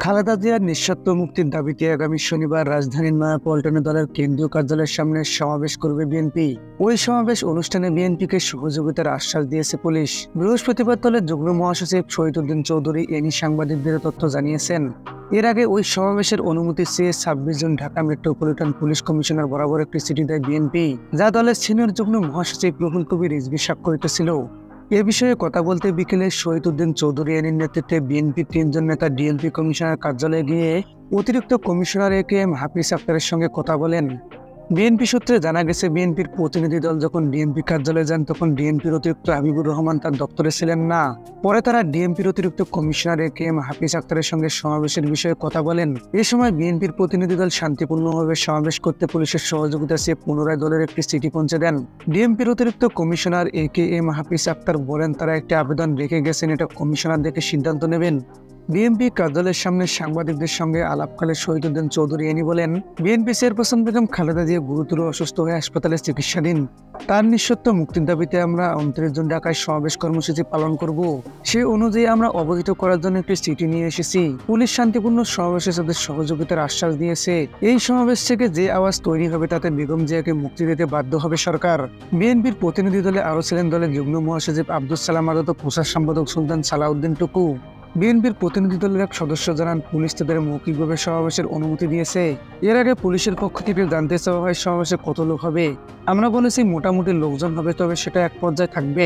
খালেদা জিয়ার নিঃশর্ত মুক্তির দাবিতে আগামী শনিবার রাজধানীর নয়াপল্টনে দলের কেন্দ্রীয় কার্যালয়ের সামনে সমাবেশ করবে বিএনপি। ওই সমাবেশ অনুষ্ঠানে বিএনপিকে সহযোগিতার আশ্বাস দিয়েছে পুলিশ। বৃহস্পতিবার দলের যুগ্ম মহাসচিব শহীদুদ্দিন চৌধুরী এনি সাংবাদিকদের তথ্য জানিয়েছেন। এর আগে ওই সমাবেশের অনুমতি চেয়ে 26 জন ঢাকা মেট্রোপলিটন পুলিশ কমিশনার বরাবর একটি চিঠি দেয় বিএনপি, যা দলের সিনিয়র যুগ্ম মহাসচিব রুহুল কবির রিজভী স্বাক্ষরিত ছিল। এ বিষয়ে কথা বলতে বিকেলে শহীদুদ্দিন চৌধুরী এর নেতৃত্বে বিএনপির 3 জন নেতা ডিএমপি কমিশনার কার্যালয়ে গিয়ে অতিরিক্ত কমিশনার একেএম হাফিজ আক্তারের সঙ্গে কথা বলেন। বিএনপি সূত্রে জানা গেছে, বিএনপির প্রতিনিধি দল যখন ডিএমপি কার্যালয়ে যান তখন ডিএমপির অতিরিক্ত হাবিবুর রহমান তার দপ্তরে ছিলেন না। পরে তারা ডিএমপির অতিরিক্ত কমিশনার একেএম হাফিজ আক্তারের সঙ্গে সমাবেশের বিষয়ে কথা বলেন। এ সময় বিএনপির প্রতিনিধি দল শান্তিপূর্ণভাবে সমাবেশ করতে পুলিশের সহযোগিতা চেয়ে পুনরায় দলের একটি চিঠি পৌঁছে দেন। ডিএমপির অতিরিক্ত কমিশনার একেএম হাফিজ আক্তার বলেন, তারা একটি আবেদন রেখে গেছেন, এটা কমিশনার দেখে সিদ্ধান্ত নেবেন। বিএনপি কার্যালয়ের সামনে সাংবাদিকদের সঙ্গে আলাপকালে শহীদুদ্দিন চৌধুরী এনি বলেন, বিএনপি চেয়ারপারসন বেগম খালেদা জিয়া গুরুতর অসুস্থ হয়ে হাসপাতালে চিকিৎসাধীন। তার নিঃশর্ত মুক্তির দাবিতে আমরা 29 জন ঢাকায় সমাবেশ কর্মসূচি পালন করব। সে অনুযায়ী আমরা অবহিত করার জন্য একটি চিঠি নিয়ে এসেছি। পুলিশ শান্তিপূর্ণ সমাবেশে তাদের সহযোগিতার আশ্বাস দিয়েছে। এই সমাবেশ থেকে যে আওয়াজ তৈরি হবে তাতে বেগম জিয়াকে মুক্তি দিতে বাধ্য হবে সরকার। বিএনপির প্রতিনিধি দলে আরও ছিলেন দলের যুগ্ম মহাসচিব আব্দুস সালাম আদত, প্রচার সম্পাদক সুলতান সালাউদ্দিন টুকু। বিএনপির প্রতিনিধি দলের এক সদস্য জানান, পুলিশ তাদের মৌখিকভাবে সমাবেশের অনুমতি দিয়েছে। এর আগে পুলিশের পক্ষ থেকে জানতে চাওয়া হয় সমাবেশে কত লোক হবে। আমরা বলেছি মোটামুটি লোকজন হবে, তবে সেটা এক পর্যায়ে থাকবে।